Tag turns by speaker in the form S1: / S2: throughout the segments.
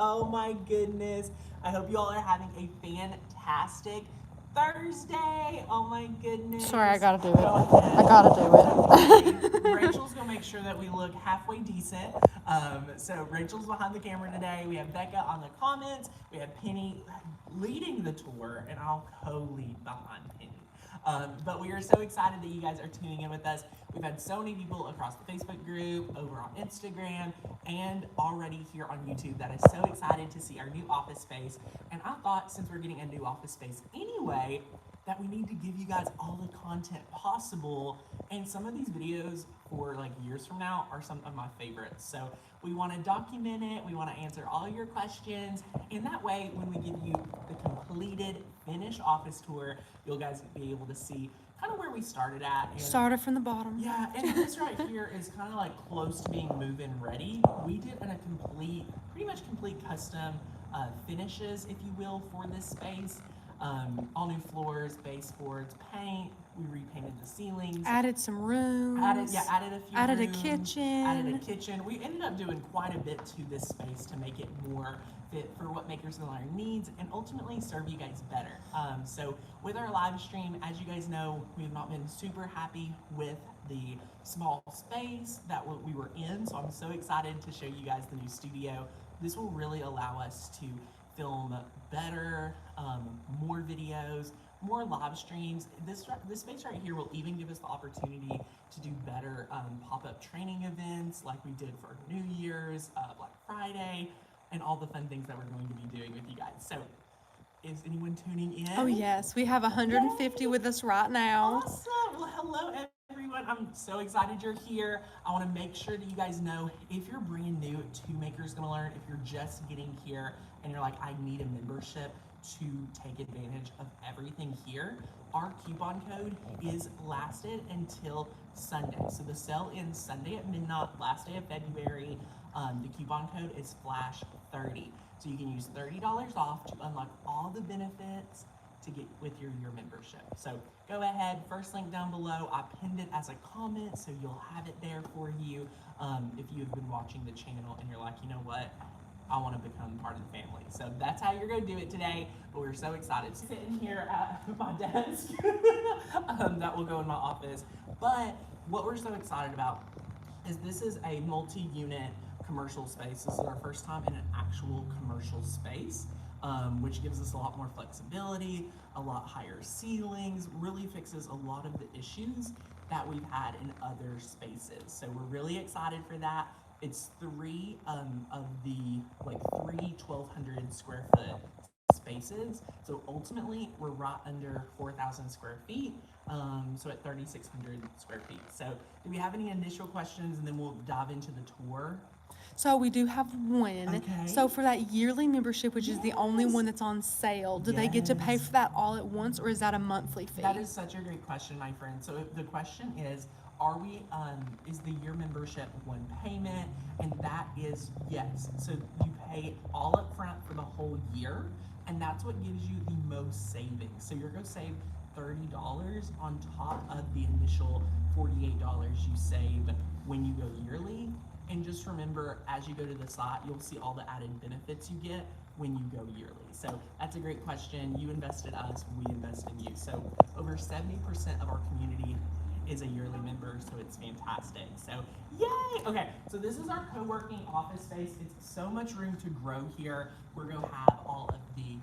S1: Oh my goodness. I hope you all are having a fantastic Thursday. Oh my goodness.
S2: Sorry, I gotta do it.
S1: Go ahead.
S2: I gotta do it.
S1: Rachel's gonna make sure that we look halfway decent. So Rachel's behind the camera today. We have Becca on the comments. We have Penny leading the tour, and I'll co-lead behind Penny. But we are so excited that you guys are tuning in with us. We've had so many people across the Facebook group, over on Instagram, and already here on YouTube that is so excited to see our new office space. And I thought, since we're getting a new office space anyway, that we need to give you guys all the content possible. And some of these videos for like years from now are some of my favorites. So we want to document it. We want to answer all your questions. And that way, when we give you the completed, finished office tour, you'll guys be able to see kind of where we started at. And
S2: Started from the bottom.
S1: yeah, and this right here is kind of like close to being move-in ready. We did a pretty much complete custom finishes, if you will, for this space. All new floors, baseboards, paint. We repainted the ceilings.
S2: Added some rooms.
S1: Added a few
S2: Added
S1: rooms.
S2: a kitchen.
S1: Added a kitchen. We ended up doing quite a bit to this space to make it more fit for what Makers Gonna Learn needs and ultimately serve you guys better. So with our live stream, as you guys know, we've not been super happy with the small space that we were in. So I'm so excited to show you guys the new studio. This will really allow us to film better, more videos, more live streams. This space right here will even give us the opportunity to do better pop-up training events like we did for New Year's, Black Friday, and all the fun things that we're going to be doing with you guys. So is anyone tuning in?
S2: Oh yes, we have 150 with us right now.
S1: Awesome. Well, hello everyone. I'm so excited you're here. I want to make sure that you guys know, if you're brand new to Makers Gonna Learn, if you're just getting here and you're like, I need a membership to take advantage of everything here, our coupon code is lasted until Sunday. So the sale ends Sunday at midnight, last day of February. The coupon code is FLASH30. So you can use $30 off to unlock all the benefits to get with your year membership. So go ahead, first link down below. I pinned it as a comment, so you'll have it there for you. If you've been watching the channel and you're like, you know what, I want to become part of the family. So that's how you're going to do it today. But we're so excited. Sitting here at my desk that will go in my office. But what we're so excited about is this is a multi-unit commercial space. This is our first time in an actual commercial space, which gives us a lot more flexibility, a lot higher ceilings, really fixes a lot of the issues that we've had in other spaces. So we're really excited for that. It's three of the three 1,200 square foot spaces. So ultimately, we're right under 4,000 square feet. So at 3,600 square feet. So do we have any initial questions, and then we'll dive into the tour?
S2: So we do have one.
S1: Okay.
S2: So for that yearly membership, which is the only one that's on sale, do they get to pay for that all at once, or is that a monthly fee?
S1: That is such a great question, my friend. So the question is, is the year membership one payment? And that is yes. So you pay all up front for the whole year, and that's what gives you the most savings. So you're going to save $30 on top of the initial $48 you save when you go yearly. And just remember, as you go to the site, you'll see all the added benefits you get when you go yearly. So that's a great question. You invest in us, we invest in you. So over 70% of our community is a yearly member, so it's fantastic. So yay! Okay, so this is our co-working office space. It's so much room to grow here. We're going to have all of the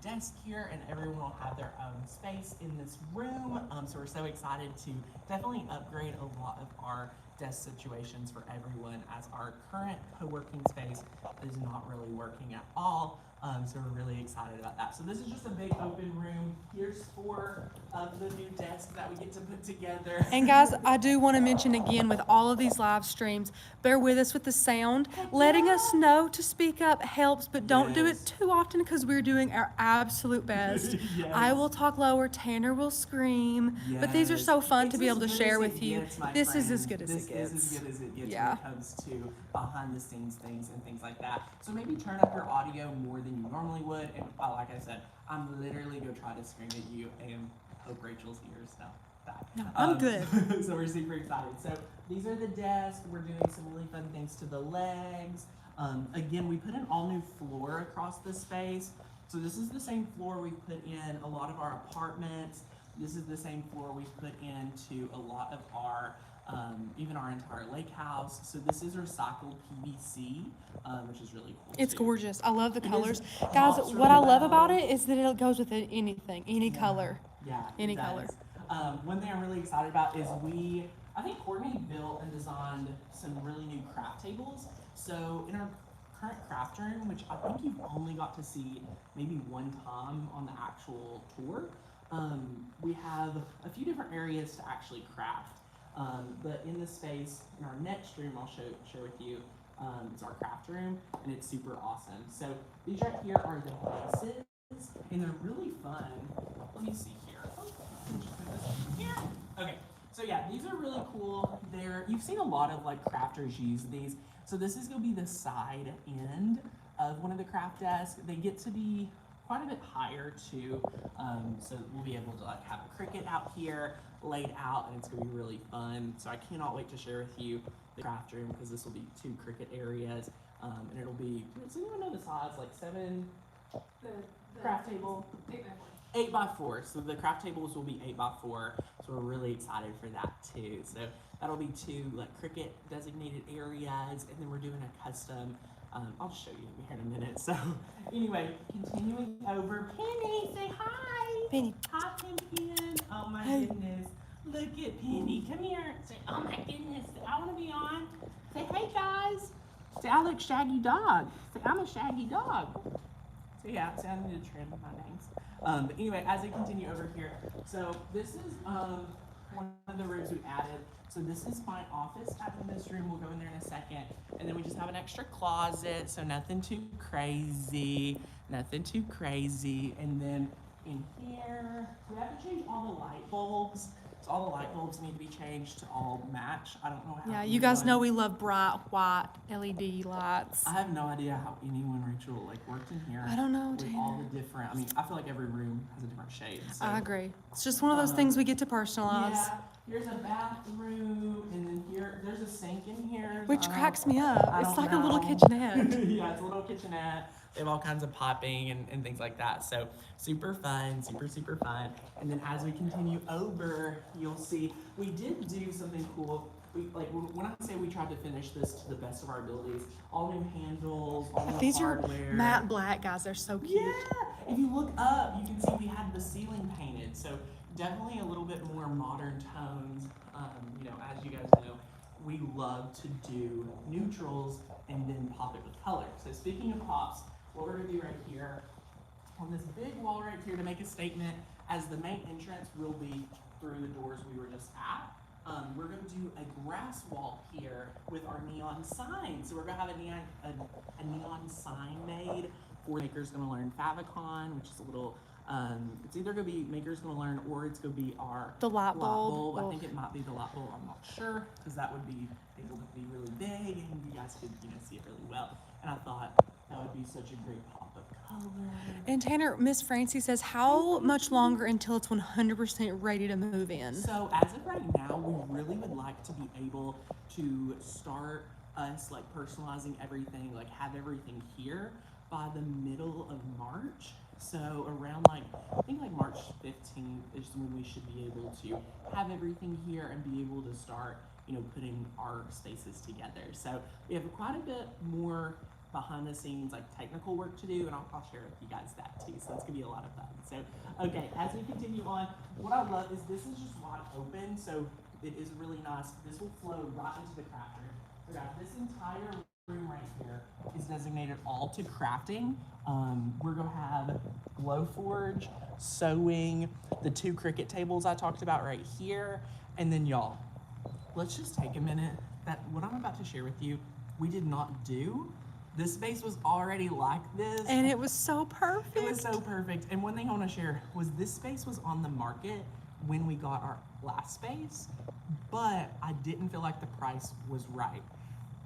S1: desk here, and everyone will have their own space in this room. So we're so excited to definitely upgrade a lot of our desk situations for everyone, as our current co-working space is not really working at all. So we're really excited about that. So this is just a big open room. Here's 4 of the new desks that we get to put together.
S2: And guys, I do want to mention again, with all of these live streams, bear with us with the sound. Letting us know to speak up helps, but don't do it too often, because we're doing our absolute best.
S1: Yes.
S2: I will talk lower, Tanner will scream, but these are so fun to be able to share with you.
S1: This is as good as it gets when it comes to behind the scenes things and things like that. So maybe turn up your audio more than you normally would. And like I said, I'm literally going to try to scream at you and hope Rachel's ears know that.
S2: No, I'm good.
S1: So we're super excited. So these are the desks. We're doing some really fun things to the legs. Again, we put an all new floor across this space. So this is the same floor we put in a lot of our apartments. This is the same floor we put into a lot of our, even our entire lake house. So this is recycled PVC, which is really cool.
S2: It's
S1: too.
S2: gorgeous. I love the
S1: It is
S2: colors. Guys,
S1: drops
S2: what
S1: really
S2: I love
S1: well.
S2: about it is that it goes with anything, any
S1: Yeah.
S2: color.
S1: Yeah,
S2: Any
S1: it
S2: color.
S1: does. One thing I'm really excited about is I think Courtney built and designed some really new craft tables. So in our current craft room, which I think you've only got to see maybe one time on the actual tour, we have a few different areas to actually craft. But in this space, in our next room, I'll share with you, it's our craft room, and it's super awesome. So these right here are the bases, and they're really fun. Let me see here. Okay, so yeah, these are really cool. You've seen a lot of like crafters use these. So this is gonna be the side end of one of the craft desks. They get to be quite a bit higher too. So we'll be able to like have a Cricut out here laid out, and it's gonna be really fun. So I cannot wait to share with you the craft room, because this will be 2 Cricut areas. And it'll be, does anyone know the size? Like 7
S3: The
S1: craft table?
S3: 8x4.
S1: 8x4. So the craft tables will be 8x4. So we're really excited for that too. So that'll be 2 like Cricut designated areas, and then we're doing a custom. I'll show you here in a minute. So anyway, continuing over. Penny, say hi.
S2: Penny.
S1: Hi, Pin. Oh my
S2: Hey.
S1: goodness. Look at Penny. Come here. Say, oh my goodness. I want to be on. Say, hey guys. Say, I look shaggy dog. Say, I'm a shaggy dog. So yeah, so I need to trim my names. But anyway, as we continue over here, so this is one of the rooms we added. So this is my office in this room. We'll go in there in a second. And then we just have an extra closet, so nothing too crazy. Nothing too crazy. And then in here, we have to change all the light bulbs. So all the light bulbs need to be changed to all match. I don't know how.
S2: Yeah, you guys
S1: anyone-
S2: know we love bright white LED lights.
S1: I have no idea how anyone, Rachel, like worked in here.
S2: I don't know,
S1: With all
S2: Tanner.
S1: the different, I mean, I feel like every room has a different shade. So.
S2: I agree. It's just one of those things we get to personalize,
S1: Yeah, here's a bathroom, and then there's a sink in here.
S2: which
S1: I don't-
S2: cracks me up.
S1: I
S2: It's
S1: don't
S2: like a little
S1: know.
S2: kitchenette.
S1: Yeah, it's a little kitchenette. They have all kinds of piping and things like that. So super fun, super fun. And then as we continue over, you'll see we did do something cool. When I say we tried to finish this to the best of our abilities, all new handles, all new
S2: These are
S1: hardware.
S2: matte black, guys. They're so cute.
S1: Yeah, if you look up, you can see we had the ceiling painted. So definitely a little bit more modern tones. As you guys know, we love to do neutrals and then pop it with color. So speaking of pops, what we're gonna do right here, on this big wall right here to make a statement, as the main entrance will be through the doors we were just at. We're going to do a grass wall here with our neon sign. So we're going to have a neon sign made for Maker's Gonna Learn Favicon, which is a little, it's either going to be Maker's Gonna Learn or it's going to be our
S2: The light bulb.
S1: I think it might be the light bulb. I'm not sure, because that would be able to be really big and you guys could see it really well. And I thought that would be such a great pop of color.
S2: And Tanner, Miss Francie says, how much longer until it's 100% ready to move in?
S1: So as of right now, we really would like to be able to start us like personalizing everything, like have everything here by the middle of March. So around I think March 15th is when we should be able to have everything here and be able to start, putting our spaces together. So we have quite a bit more behind the scenes technical work to do, and I'll share with you guys that too. So it's gonna be a lot of fun. So okay, as we continue on, what I love is this is just wide open, so it is really nice. This will flow right into the craft room. So guys, this entire room right here is designated all to crafting. We're gonna have Glowforge, sewing, the 2 Cricut tables I talked about right here, and then y'all, let's just take a minute. What I'm about to share with you, we did not do. This space was already like this.
S2: And it was so perfect.
S1: It was so perfect. And one thing I want to share was this space was on the market when we got our last space, but I didn't feel like the price was right.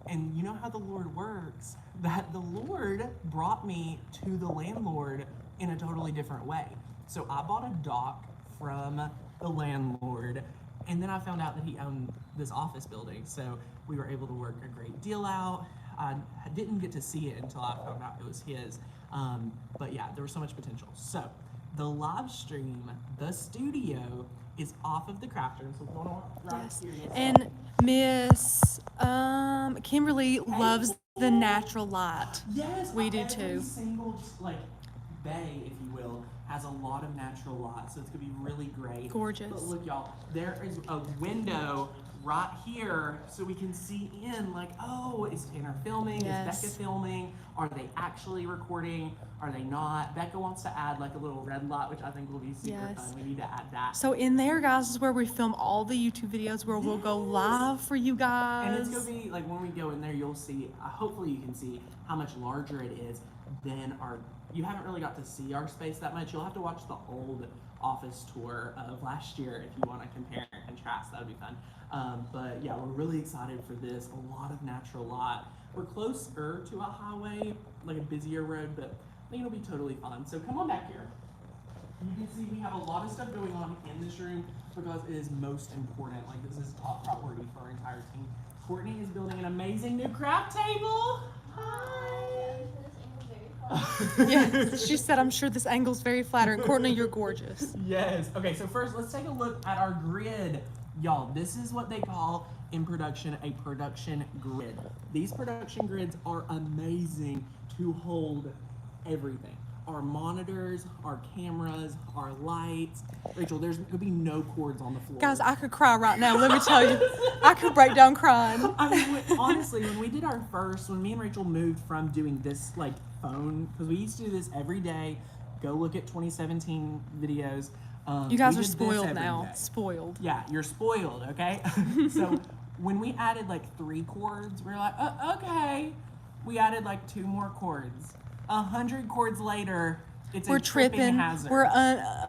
S1: And you know how the Lord works, that the Lord brought me to the landlord in a totally different way. So I bought a dock from the landlord, and then I found out that he owned this office building. So we were able to work a great deal out. I didn't get to see it until I found out it was his. But yeah, there was so much potential. So the live stream, the studio is off of the craft room. So we're going right
S2: Yes.
S1: here.
S2: And Miss Kimberly loves the natural light.
S1: Yes,
S2: We do
S1: every
S2: too.
S1: single like bay, if you will, has a lot of natural light, so it's gonna be really great.
S2: Gorgeous.
S1: But look, y'all, there is a window right here, so we can see in. Like, oh, is Tanner filming?
S2: Yes.
S1: Is Becca filming? Are they actually recording? Are they not? Becca wants to add like a little red light, which I think will be super
S2: Yes.
S1: fun. We need to add that.
S2: So in there, guys, is where we film all the YouTube videos where we'll go live for you guys.
S1: And it's gonna be like when we go in there, you'll see. Hopefully, you can see how much larger it is than our. You haven't really got to see our space that much. You'll have to watch the old office tour of last year if you want to compare and contrast. That would be fun. But yeah, we're really excited for this. A lot of natural light. We're closer to a highway, like a busier road, but I think it'll be totally fun. So come on back here. You can see we have a lot of stuff going on in this room because it is most important. Like, this is top priority for our entire team. Courtney is building an amazing new craft table. Hi.
S2: Yeah, she said, I'm sure this angle's very flattering. Courtney, you're gorgeous.
S1: Yes. Okay, so first let's take a look at our grid. Y'all, this is what they call in production a production grid. These production grids are amazing to hold everything. Our monitors, our cameras, our lights. Rachel, there's gonna be no cords on the floor.
S2: Guys, I could cry right now. Let me tell you, I could break down crying.
S1: I mean, honestly, when we did our first, when me and Rachel moved from doing this like phone, because we used to do this every day. Go look at 2017 videos.
S2: You guys
S1: we
S2: are
S1: did this
S2: spoiled
S1: every
S2: now.
S1: day.
S2: Spoiled.
S1: Yeah, you're spoiled, okay? So when we added like 3 cords, we were like, okay. We added like 2 more cords. 100 cords later, it's
S2: We're
S1: a tripping
S2: tripping.
S1: hazard.
S2: We're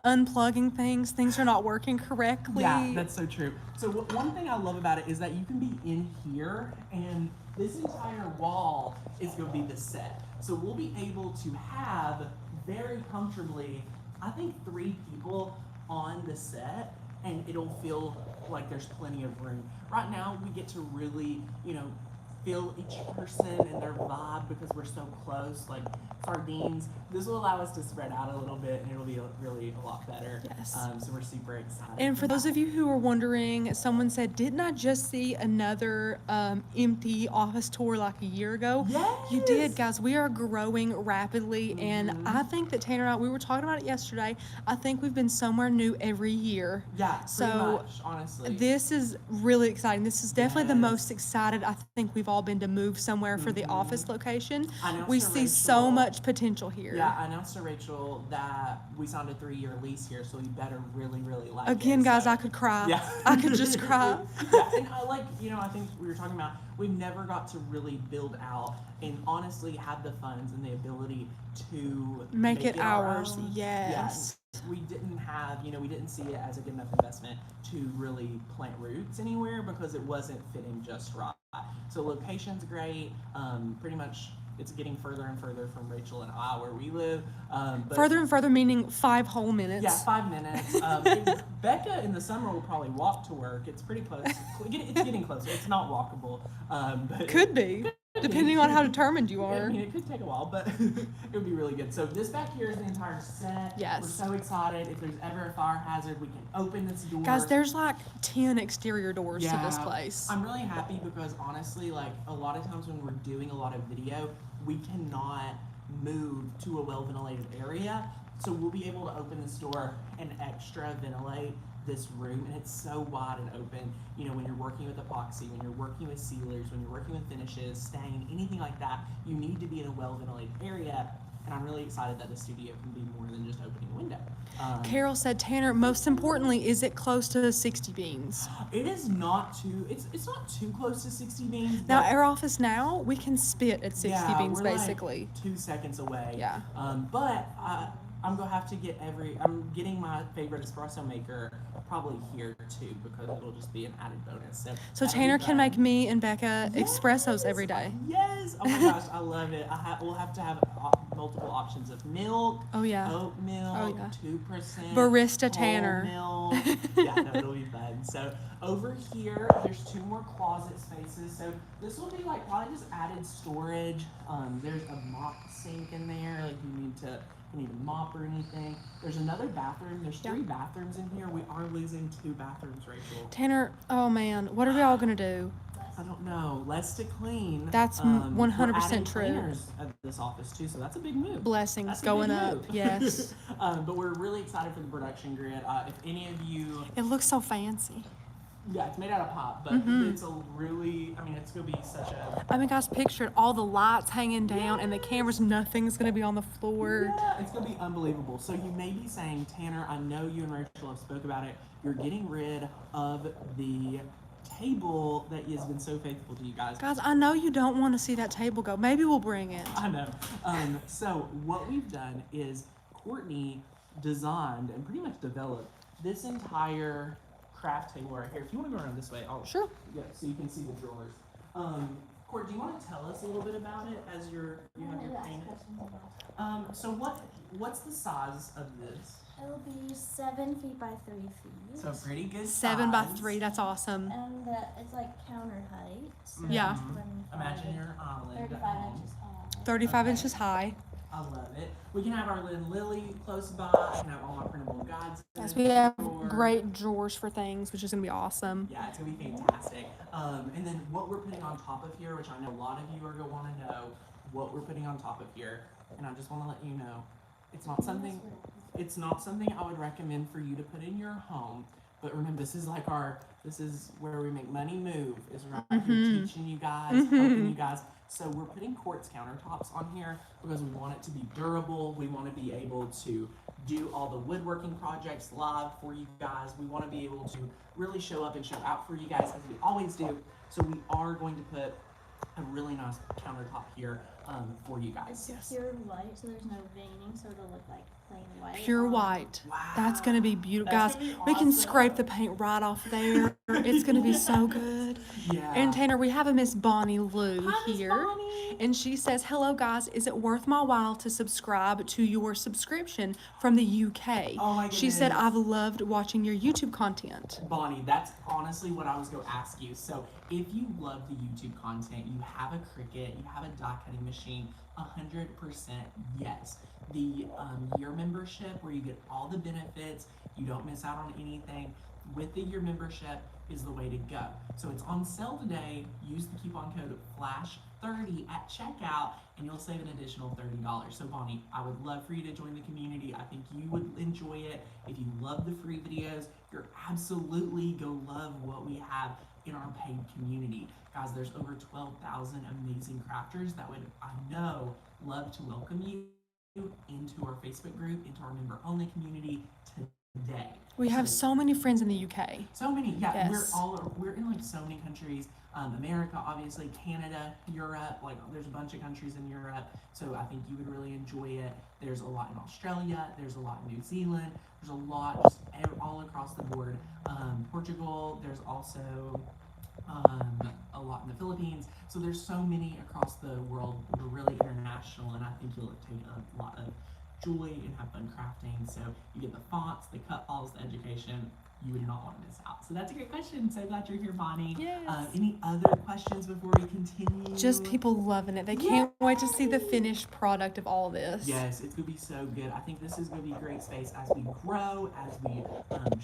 S2: unplugging things. Things are not working correctly.
S1: Yeah, that's so true. So one thing I love about it is that you can be in here, and this entire wall is going to be the set. So we'll be able to have very comfortably, I think, 3 people on the set, and it'll feel like there's plenty of room. Right now, we get to really, feel each person and their vibe because we're so close, like sardines. This will allow us to spread out a little bit, and it'll be really a lot better.
S2: Yes.
S1: So we're super excited.
S2: And for those of you who are wondering, someone said, didn't I just see another empty office tour like a year ago?
S1: Yes.
S2: You did, guys. We are growing rapidly, and I think that Tanner and I, we were talking about it yesterday, I think we've been somewhere new every year.
S1: Yeah, pretty
S2: So
S1: much, honestly.
S2: this is really exciting. This is definitely the
S1: Yes.
S2: most excited I think we've all been to move somewhere for the office location.
S1: I announced
S2: We
S1: to
S2: see so
S1: Rachel-
S2: much potential here.
S1: Yeah, I announced to Rachel that we signed a 3-year lease here, so we better really like
S2: Again,
S1: it.
S2: guys,
S1: So-
S2: I could cry.
S1: Yeah.
S2: I could just cry.
S1: Yeah, and I think we were talking about, we've never got to really build out and honestly have the funds and the ability to
S2: Make it
S1: our
S2: ours.
S1: own.
S2: Yes.
S1: Yeah, we didn't have, we didn't see it as a good enough investment to really plant roots anywhere because it wasn't fitting just right. So location's great. Pretty much it's getting further and further from Rachel and I where we live. But
S2: Further and further, meaning 5 whole minutes.
S1: yeah, 5 minutes. And Becca in the summer will probably walk to work. It's pretty close. It's getting closer. It's not walkable. But
S2: Could be, depending on how determined you
S1: I
S2: are.
S1: mean, it could take a while, but it would be really good. So this back here is the entire set.
S2: Yes.
S1: We're so excited. If there's ever a fire hazard, we can open this door.
S2: Guys, there's like 10 exterior doors to this place.
S1: I'm really happy because honestly, like a lot of times when we're doing a lot of video, we cannot move to a well-ventilated area. So we'll be able to open this door and extra ventilate this room, and it's so wide and open. When you're working with epoxy, when you're working with sealers, when you're working with finishes, stain, anything like that, you need to be in a well-ventilated area. And I'm really excited that the studio can be more than just opening a window.
S2: Carol said, Tanner, most importantly, is it close to 60 beans?
S1: It is not too. It's not too close to 60 beans.
S2: Now,
S1: but-
S2: our office now, we can spit at 60
S1: Yeah,
S2: beans,
S1: we're
S2: basically.
S1: like 2 seconds away.
S2: Yeah.
S1: But I'm gonna have to get I'm getting my favorite espresso maker probably here too because it'll just be an added bonus. So,
S2: So
S1: that'll be
S2: Tanner can
S1: fun.
S2: make me and Becca espressos
S1: Yes!
S2: every day.
S1: Yes! Oh my gosh, I love it. We'll have to have multiple options of milk,
S2: Oh yeah.
S1: oat milk,
S2: Oh, yeah.
S1: 2%,
S2: Barista
S1: whole
S2: Tanner.
S1: milk. Yeah, no, it'll be fun. So over here, there's 2 more closet spaces. So this will be like probably just added storage. There's a mop sink in there. Like you need a mop or anything. There's another bathroom. There's 3 bathrooms in here. We are losing 2 bathrooms, Rachel.
S2: Tanner, oh man, what are we all gonna do?
S1: I don't know. Less to clean.
S2: That's
S1: We're
S2: 100%
S1: adding
S2: true.
S1: cleaners at this office too, so that's a big move.
S2: Blessings
S1: That's a
S2: going
S1: big
S2: up.
S1: move.
S2: Yes.
S1: But we're really excited for the production grid. If any of you,
S2: It looks so fancy.
S1: yeah, it's made out of pop, but it's a really, I mean, it's gonna be such a.
S2: I mean, guys, picture it, all the lights hanging down and the cameras, nothing's gonna be on the floor.
S1: Yeah, it's gonna be unbelievable. So you may be saying, Tanner, I know you and Rachel have spoke about it. You're getting rid of the table that has been so faithful to you guys.
S2: Guys, I know you don't want to see that table go. Maybe we'll bring it.
S1: I know. So what we've done is Courtney designed and pretty much developed this entire craft table right here. If you want to go around this way, I'll
S2: Sure.
S1: Yeah, so you can see the drawers. Court, do you want to tell us a little bit about it as you have your paint? So what's the size of this?
S4: It'll be 7 feet by 3 feet.
S1: So pretty good
S2: 7 by
S1: size.
S2: 3, that's awesome.
S4: And it's like counter height. So
S2: Yeah.
S4: it's 25
S1: Imagine your island at
S4: 35
S1: home.
S4: inches high.
S2: 35
S1: Okay.
S2: inches high.
S1: I love it. We can have our Lynn Lily close by. I can have all my printable guides. in
S2: Yes,
S1: it
S2: we have
S1: for-
S2: great drawers for things, which is gonna be awesome.
S1: Yeah, it's gonna be fantastic. And then what we're putting on top of here, which I know a lot of you are gonna want to know, what we're putting on top of here, and I just want to let you know, it's not something I would recommend for you to put in your home. But remember, this is where we make money move. Is right here teaching you guys, helping you guys. So we're putting quartz countertops on here because we want it to be durable. We want to be able to do all the woodworking projects live for you guys. We want to be able to really show up and show out for you guys as we always do. So we are going to put a really nice countertop here for you guys.
S4: It's pure white, so there's no veining, so it'll look like plain white.
S2: Pure white.
S1: Wow.
S2: That's gonna be beautiful,
S1: That's
S2: guys.
S1: gonna be
S2: We can
S1: awesome.
S2: scrape the paint right off there. It's gonna be so good.
S1: Yeah.
S2: And Tanner, we have a Miss Bonnie Lou
S1: Hi, Miss
S2: here,
S1: Bonnie.
S2: and she says, "Hello, guys. Is it worth my while to subscribe to your subscription from the UK?"
S1: Oh my
S2: She said,
S1: goodness.
S2: "I've loved watching your YouTube content."
S1: Bonnie, that's honestly what I was going to ask you. So, if you love the YouTube content, you have a Cricut, you have a die cutting machine, 100% yes. The year membership, where you get all the benefits, you don't miss out on anything, with the year membership is the way to go. So, it's on sale today. Use the coupon code FLASH30 at checkout, and you'll save an additional $30. So, Bonnie, I would love for you to join the community. I think you would enjoy it. If you love the free videos, you're absolutely go love what we have in our paid community. Guys, there's over 12,000 amazing crafters that would, I know, love to welcome you into our Facebook group, into our member-only community today.
S2: We have so many friends in the UK.
S1: So many, yeah.
S2: Yes.
S1: We're in like so many countries. America, obviously, Canada, Europe. Like there's a bunch of countries in Europe. So I think you would really enjoy it. There's a lot in Australia. There's a lot in New Zealand. There's a lot just all across the board. Portugal. There's also a lot in the Philippines. So there's so many across the world. We're really international, and I think you'll take a lot of joy and have fun crafting. So you get the fonts, the cut files, the education. You would not want to miss out. So that's a great question. So glad you're here, Bonnie.
S2: Yes.
S1: Any other questions before we continue?
S2: Just people loving it. They can't wait to see the finished product of all this.
S1: Yes, it's going to be so good. I think this is going to be a great space as we grow, as we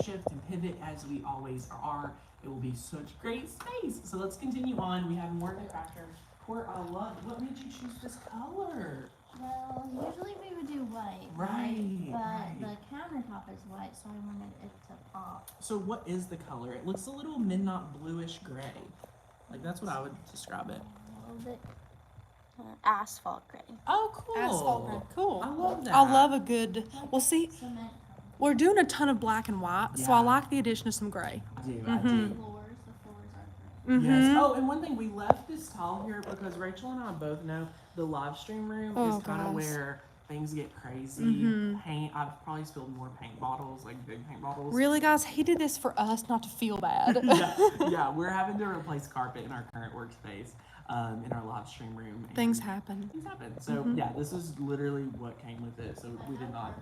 S1: shift and pivot, as we always are. It will be such great space. So let's continue on. We have more in the craft room. What made you choose this color?
S4: Well, usually we would do white.
S1: Right,
S4: But
S1: right.
S4: the countertop is white, so I wanted it to pop.
S1: So what is the color? It looks a little midnight bluish gray. Like that's what I would describe it.
S4: A little bit asphalt gray.
S1: Oh, cool.
S2: Asphalt gray. Cool.
S1: I love that.
S2: I love a good. Well, see,
S4: Cement color.
S2: we're doing a ton of black and white, so I
S1: Yeah.
S2: like the addition of some gray.
S1: I do.
S4: The floors are gray.
S1: Yes.
S2: Mhm.
S1: Oh, and one thing, we left this tile here because Rachel and I both know the live stream room
S2: Oh,
S1: is kind of
S2: guys.
S1: where things get crazy. Paint, I've probably spilled more paint bottles, like big paint bottles.
S2: Really, guys, he did this for us, not to feel bad.
S1: Yeah, we're having to replace carpet in our current workspace, in our live stream room. And
S2: Things happen.
S1: Things happen. So yeah, this is literally what came with it. So we did not.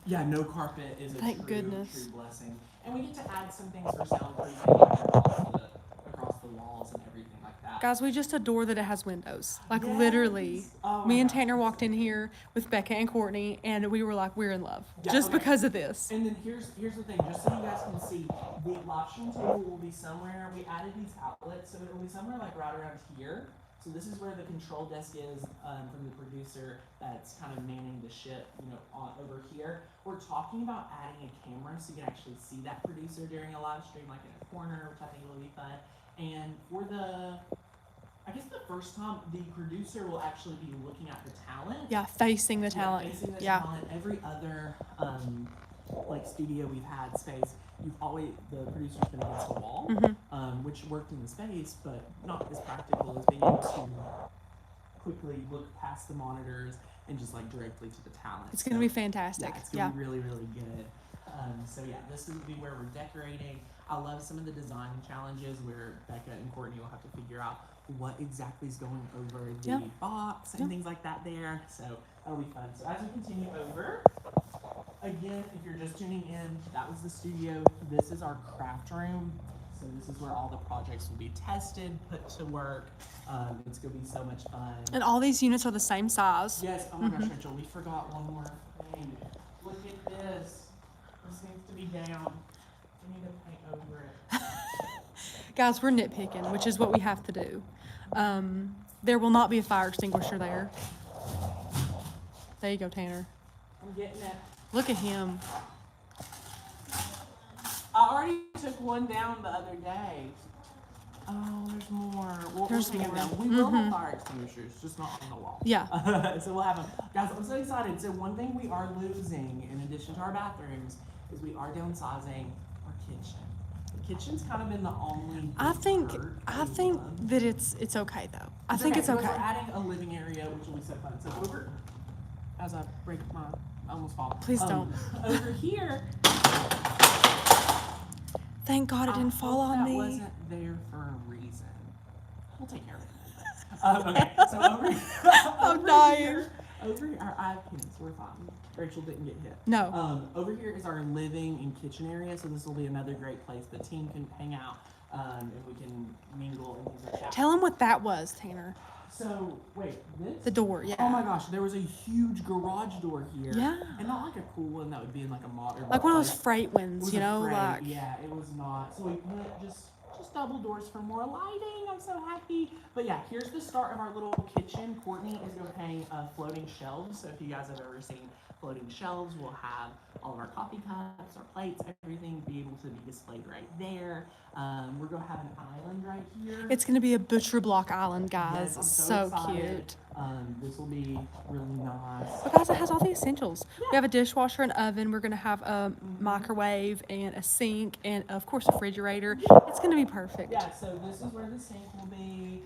S1: Yeah, no carpet is a
S2: Thank
S1: true
S2: goodness.
S1: blessing. And we get to add some things for soundproofing across the walls and everything like that.
S2: Guys, we just adore that it has windows. Like
S1: Yes.
S2: literally,
S1: Oh
S2: me
S1: my
S2: and
S1: gosh.
S2: Tanner walked in here with Becca and Courtney, and we were like, we're in love
S1: Yeah,
S2: just
S1: okay.
S2: because of this.
S1: And then here's the thing, just so you guys can see, the live stream table will be somewhere, we added these outlets, so it will be somewhere like right around here. So this is where the control desk is, from the producer that's kind of manning the ship, over here. We're talking about adding a camera so you can actually see that producer during a live stream, like in a corner, which I think will be fun. And for I guess the first time, the producer will actually be looking at the talent.
S2: Yeah, facing the talent.
S1: Facing the
S2: Yeah.
S1: talent. Every other like studio we've had space, the producer's been against the wall, which worked in the space, but not as practical as being able to quickly look past the monitors and just like directly to the talent.
S2: It's gonna be fantastic.
S1: Yeah, it's gonna be really, really good. So yeah, this will be where we're decorating. I love some of the design challenges where Becca and Courtney will have to figure out what exactly is going over the
S2: Yeah.
S1: box and
S2: Yeah.
S1: things like that there. So that'll be fun. So as we continue over, again, if you're just tuning in, that was the studio. This is our craft room. So this is where all the projects will be tested, put to work. It's gonna be so much fun.
S2: And all these units are the same size.
S1: Yes, oh my gosh, Rachel, we forgot one more thing. Look at this. This needs to be down. We need to paint over it.
S2: Guys, we're nitpicking, which is what we have to do. There will not be a fire extinguisher there. There you go, Tanner.
S1: I'm getting it.
S2: Look at him.
S1: I already took one down the other day. Oh, there's more. We'll
S2: There's
S1: take 'em
S2: more.
S1: down. We will have fire extinguishers, just not on the wall.
S2: Yeah.
S1: So we'll have them. Guys, I'm so excited. So one thing we are losing, in addition to our bathrooms, is we are downsizing our kitchen. The kitchen's kind of been the only.
S2: I think
S1: dessert we love.
S2: that it's okay though. I think it's
S1: so
S2: okay.
S1: We're adding a living area, which will be so fun. So over, as I break I almost fall.
S2: Please don't.
S1: Over here.
S2: Thank God it didn't fall on
S1: that
S2: me.
S1: wasn't there for a reason. We'll take care of it. Okay, so over,
S2: I'm
S1: over
S2: dying.
S1: here, I have pins, we're fine. Rachel didn't get hit.
S2: No.
S1: Over here is our living and kitchen area, so this will be another great place. The team can hang out, and we can mingle and things like that.
S2: Tell him what that was, Tanner.
S1: So, wait, this?
S2: The door, yeah.
S1: Oh my gosh, there was a huge garage door here.
S2: Yeah.
S1: And not like a cool one that would be in like a modern
S2: Like one of those
S1: place.
S2: freight
S1: It
S2: ones,
S1: was
S2: you
S1: a
S2: know,
S1: freight,
S2: like
S1: yeah, it was not. So we put just double doors for more lighting. I'm so happy. But yeah, here's the start of our little kitchen. Courtney is going to hang floating shelves. So if you guys have ever seen floating shelves, we'll have all of our coffee cups, our plates, everything be able to be displayed right there. We're going to have an island right here.
S2: it's gonna be a butcher block island, guys.
S1: Yes, I'm
S2: so
S1: excited.
S2: cute.
S1: This will be really nice.
S2: But guys, it has all the essentials. We have a dishwasher, an oven. We're gonna have a microwave and a sink, and of course a refrigerator. It's gonna be perfect.
S1: Yeah, so this is where the sink will be.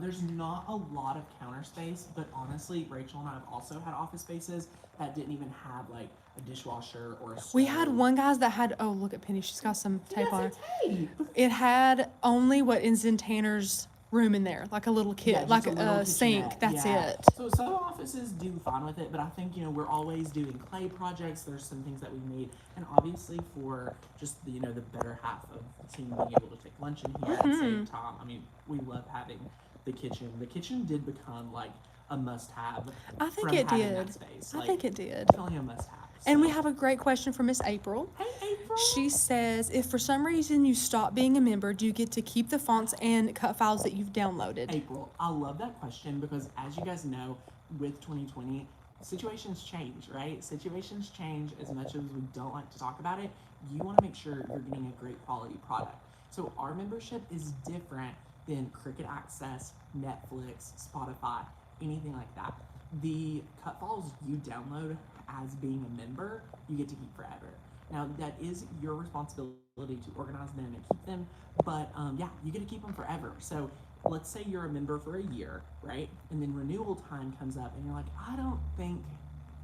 S1: There's not a lot of counter space, but honestly, Rachel and I have also had office spaces that didn't even have like a dishwasher or a stove.
S2: We had one, guys, that had, oh, look at Penny. She's got some tape on her.
S1: Tape.
S2: It had only what is in Tanner's room in there, like a little kit,
S1: Yeah,
S2: like
S1: just little
S2: a sink.
S1: kitchenette.
S2: That's
S1: Yeah.
S2: it.
S1: So some offices do fine with it, but I think, we're always doing clay projects. There's some things that we need. And obviously for just the, the better half of the team being able to take lunch in here and save time. I mean, we love having the kitchen. The kitchen did become like a must-have.
S2: I think
S1: from
S2: it
S1: having
S2: did.
S1: that space.
S2: I think it did.
S1: Definitely a must-have.
S2: And we
S1: So-
S2: have a great question from Miss April.
S1: Hey, April.
S2: She says, if for some reason you stop being a member, do you get to keep the fonts and cut files that you've downloaded?
S1: April, I love that question because as you guys know, with 2020, situations change, right? Situations change. As much as we don't like to talk about it, you want to make sure you're getting a great quality product. So our membership is different than Cricut Access, Netflix, Spotify, anything like that. The cut files you download as being a member, you get to keep forever. Now that is your responsibility to organize them and keep them, but yeah, you get to keep them forever. So let's say you're a member for a year, right? And then renewal time comes up and you're like, I don't think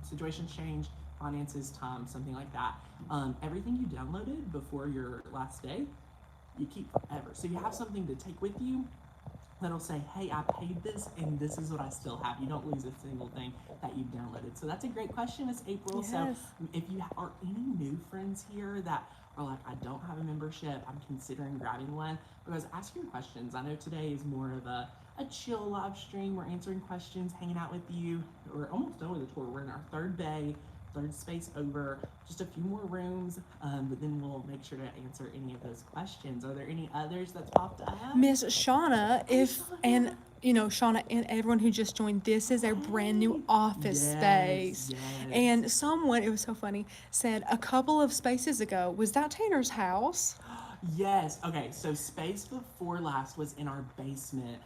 S1: situations change, finances, time, something like that. Everything you downloaded before your last day, you keep forever. So you have something to take with you that'll say, hey, I paid this and this is what I still have. You don't lose a single thing that you've downloaded. So that's a great question, Miss April.
S2: Yes.
S1: So if you are any new friends here that are like, I don't have a membership, I'm considering grabbing one, because ask your questions. I know today is more of a chill live stream. We're answering questions, hanging out with you. We're almost done with the tour. We're in our third bay, third space over, just a few more rooms, but then we'll make sure to answer any of those questions. Are there any others that's popped up?
S2: Miss Shauna, and you know, Shauna and everyone who just joined, this is our brand new office space.
S1: Yes.
S2: And someone, it was so funny, said a couple of spaces ago, was that Tanner's house?
S1: Yes. Okay. So space before last was in our basement,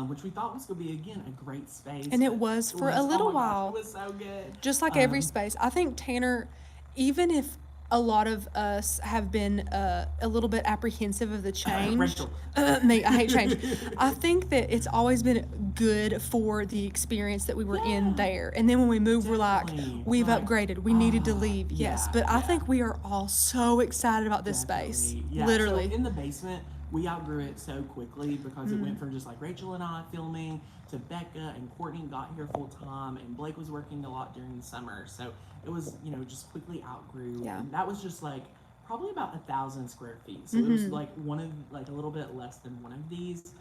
S1: which we thought was going to be again a great space.
S2: And it was for a little
S1: oh my
S2: while.
S1: Gosh, it was so good.
S2: Just like every space. I think Tanner, even if a lot of us have been a little bit apprehensive of the change.
S1: Rachel.
S2: Me, I hate change. I think that it's always been good for the experience that we were in there. And then when we moved, we're like,
S1: Definitely.
S2: we've
S1: Right.
S2: upgraded. We needed to leave. Yes.
S1: yeah,
S2: But I
S1: yeah.
S2: think we are all so excited about this space.
S1: Definitely. Yeah,
S2: Literally.
S1: So in the basement, we outgrew it so quickly because it went from just like Rachel and I filming to Becca and Courtney got here full time and Blake was working a lot during the summer. So it was, just quickly outgrew.
S2: Yeah.
S1: And that was just like probably about 1,000 square feet. So it was like a little bit less than one of these.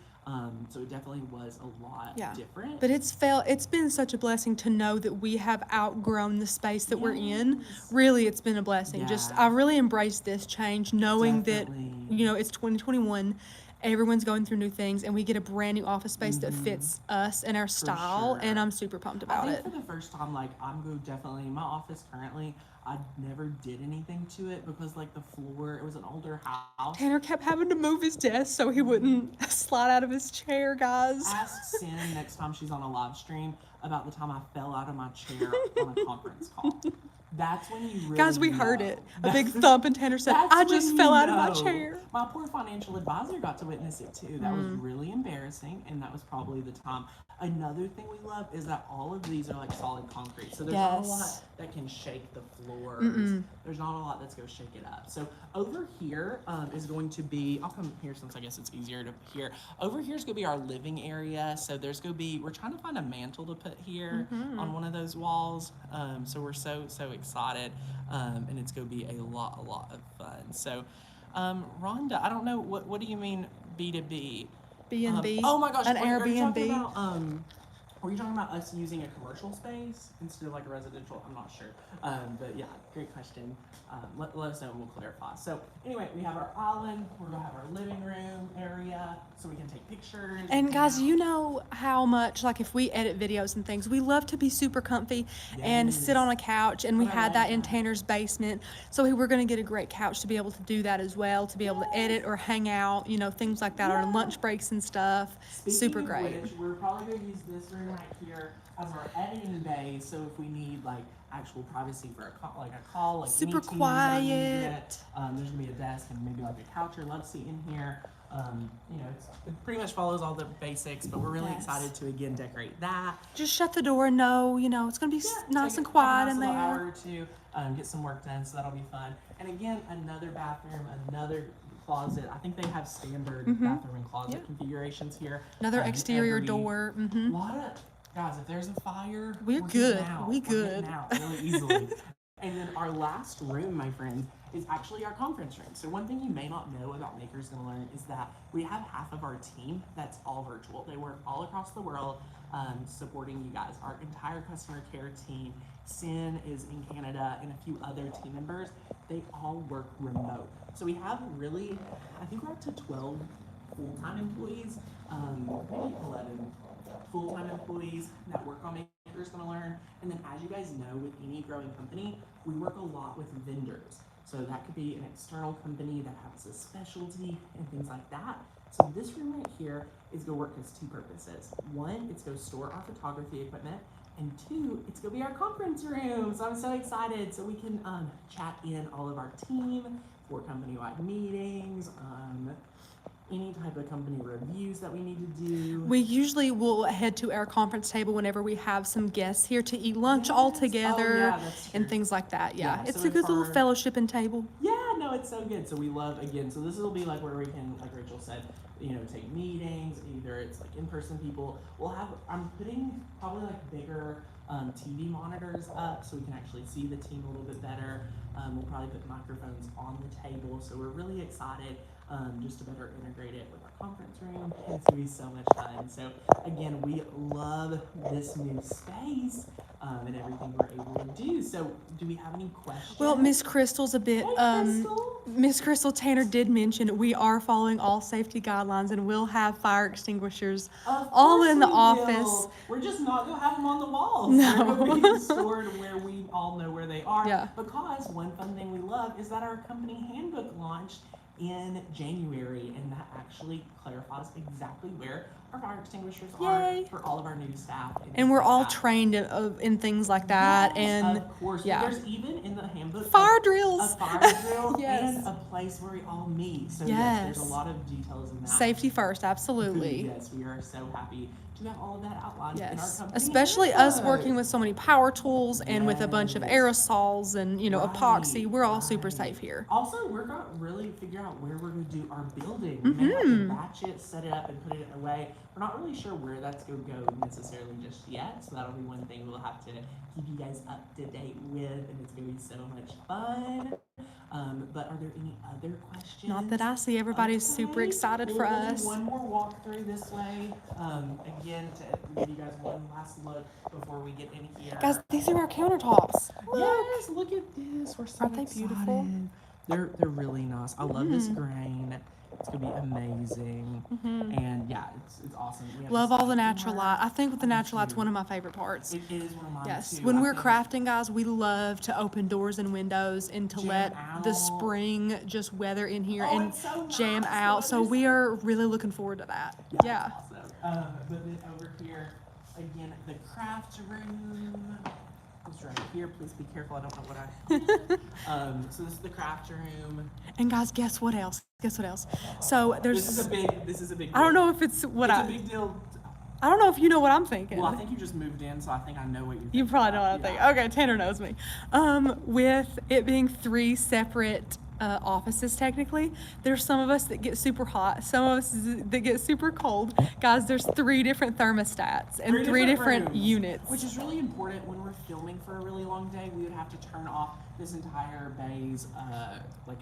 S1: So it definitely was a lot different.
S2: But it's been such a blessing to know that we have outgrown the space that we're in.
S1: Yes.
S2: Really, it's been a blessing. Just,
S1: Yeah.
S2: I really embraced this change, knowing
S1: Definitely.
S2: that, it's 2021. Everyone's going through new things, and we get a brand new office space that fits us and our style, and
S1: sure.
S2: I'm super pumped
S1: I
S2: about
S1: think
S2: it.
S1: for the first time, like I'm going definitely in my office currently. I never did anything to it because like the floor, it was an older house.
S2: Tanner kept having to move his desk so he wouldn't slide out of his chair, guys.
S1: Ask Sin next time she's on a live stream about the time I fell out of my chair on a conference call. That's when you really
S2: Guys, we heard
S1: know.
S2: it. A big thump, and Tanner said,
S1: That's
S2: I just
S1: when
S2: fell
S1: you
S2: out of my
S1: know.
S2: chair.
S1: My poor financial advisor got to witness it too. That was really embarrassing, and that was probably the time. Another thing we love is that all of these are like solid concrete, so there's not a lot
S2: Yes.
S1: that can shake the floors. There's not a lot that's going to shake it up. So over here is going to be, I'll come here since I guess it's easier to hear. Over here is going to be our living area. So there's going to be, we're trying to find a mantle to put here on one of those walls. So we're so excited, and it's going to be a lot of fun. So Rhonda, I don't know, what do you mean B2B?
S2: B&B,
S1: Oh my gosh,
S2: an
S1: are you talking
S2: Airbnb.
S1: about, were you talking about us using a commercial space instead of like a residential? I'm not sure. But yeah, great question. Let us know and we'll clarify. So anyway, we have our island. We're gonna have our living room area so we can take pictures.
S2: And guys,
S1: hang out.
S2: you know how much, like if we edit videos and things, we love to be super comfy and sit on a couch. And we
S1: I
S2: had
S1: like
S2: that in
S1: that.
S2: Tanner's basement. So we were going to get a great couch to be able to do that as well, to be able to edit or hang out, things like that, on lunch breaks and stuff.
S1: Speaking
S2: Super
S1: of
S2: great.
S1: which, we're probably gonna use this room right here as our editing bay. So if we need like actual privacy for a call, like
S2: Super
S1: any team member needs it,
S2: quiet.
S1: there's gonna be a desk and maybe like a couch or love seat in here. It pretty much follows all the basics, but we're really
S2: Yes.
S1: excited to again decorate that.
S2: Just shut the door and know, it's going to be nice
S1: Take
S2: and
S1: a
S2: quiet
S1: nice
S2: in
S1: little
S2: there.
S1: hour or two, get some work done, so that'll be fun. And again, another bathroom, another closet. I think they have standard bathroom and closet configurations here.
S2: Another exterior
S1: every-
S2: door.
S1: A lot of guys, if there's a fire,
S2: We're
S1: getting
S2: good.
S1: out.
S2: We
S1: We're getting
S2: good.
S1: out really easily. And then our last room, my friends, is actually our conference room. So one thing you may not know about Makers Gonna Learn is that we have half of our team that's all virtual. They work all across the world, supporting you guys. Our entire customer care team, Sin is in Canada, and a few other team members, they all work remote. So we have really, I think we're up to 12 full-time employees, maybe 11 full-time employees that work on Makers Gonna Learn. And then as you guys know, with any growing company, we work a lot with vendors. So that could be an external company that has a specialty and things like that. So this room right here is gonna work as two purposes. One, it's gonna store our photography equipment, and two, it's gonna be our conference room. So I'm so excited. So we can chat in all of our team for company-wide meetings, any type of company reviews that we need to do.
S2: We usually will head to our conference table whenever we have some guests here to eat lunch all
S1: Yes.
S2: together
S1: Oh, yeah, that's
S2: and
S1: true.
S2: things like that. Yeah,
S1: Yeah,
S2: it's
S1: so
S2: a good
S1: if
S2: little
S1: our-
S2: fellowshipping table.
S1: Yeah, no, it's so good. So we love, again, so this will be like where we can, like Rachel said, take meetings, either it's like in-person people. I'm putting probably like bigger TV monitors up so we can actually see the team a little bit better. We'll probably put microphones on the table. So we're really excited just to better integrate it with our conference room. It's gonna be so much fun. So again, we love this new space and everything we're able to do. So do we have any questions?
S2: Well, Miss Crystal's a bit,
S1: Hey, Crystal.
S2: Miss Crystal Tanner did mention we are following all safety guidelines and we'll have fire extinguishers
S1: Of
S2: all
S1: course
S2: in the
S1: we
S2: office.
S1: will. We're just not gonna have them on the walls.
S2: No.
S1: They're gonna be stored where we all know where they are.
S2: Yeah.
S1: Because one fun thing we love is that our company handbook launched in January, and that actually clarifies exactly where our fire extinguishers
S2: Yay.
S1: are for all of our new staff.
S2: And we're
S1: things
S2: all
S1: like that.
S2: trained in things like that.
S1: Yes,
S2: And
S1: of course.
S2: yeah.
S1: There's even in the handbook
S2: fire
S1: a
S2: drills.
S1: fire drill
S2: Yes.
S1: and a place where we all meet. So
S2: Yes.
S1: there's a lot of details in that.
S2: Safety first, absolutely.
S1: Yes, we are so happy to have all of that outlined in our
S2: Yes,
S1: company.
S2: especially us
S1: handbook.
S2: working with so many power tools and with a bunch of
S1: Yes.
S2: aerosols and, epoxy.
S1: Right,
S2: We're all super
S1: right.
S2: safe here.
S1: Also, we're gonna really figure out where we're gonna do our building. We may have to
S2: Mhm.
S1: batch it, set it up, and put it away. We're not really sure where that's gonna go necessarily just yet, so that'll be one thing we'll have to keep you guys up to date with, and it's gonna be so much fun. But are there any other questions?
S2: Not that I see. Everybody's super
S1: Okay.
S2: excited for
S1: We'll do
S2: us.
S1: one more walkthrough this way. Again, to give you guys one last look before we get in here.
S2: Guys, these are our countertops.
S1: Yes, look at this. We're so
S2: Aren't they
S1: excited.
S2: beautiful?
S1: They're really nice. I love this grain. It's gonna be amazing. And yeah, it's awesome. We have
S2: Love
S1: this
S2: all the
S1: steamer.
S2: natural light. I think with the
S1: Me
S2: natural light's
S1: too.
S2: one of my favorite parts.
S1: It is one of mine
S2: Yes,
S1: too.
S2: when
S1: I
S2: we're
S1: think-
S2: crafting, guys, we love to open doors and windows and to
S1: Jam
S2: let the
S1: out.
S2: spring just weather in here
S1: Oh,
S2: and
S1: it's so
S2: jam
S1: nice.
S2: out.
S1: The
S2: So
S1: weather's
S2: we
S1: so-
S2: are really looking forward to that. Yeah.
S1: It's awesome. But then over here, again, the craft room. It's right here. Please be careful. I don't know what I. So this is the craft room.
S2: And guys, guess what else? Guess what else? So
S1: This is
S2: there's,
S1: a big. This is a big.
S2: I don't
S1: deal.
S2: know if it's what
S1: It's a
S2: I,
S1: big deal.
S2: I don't know if you know what I'm thinking.
S1: Well, I think you just moved in, so I think I know what you're.
S2: You
S1: thinking
S2: probably know what
S1: about.
S2: I'm thinking.
S1: Yeah.
S2: Okay, Tanner knows me. With it being 3 separate offices, technically, there's some of us that get super hot, some of us that get super cold. Guys, there's 3 different thermostats and 3 different
S1: rooms,
S2: units.
S1: Which is really important when we're filming for a really long day. We would have to turn off this entire bay's like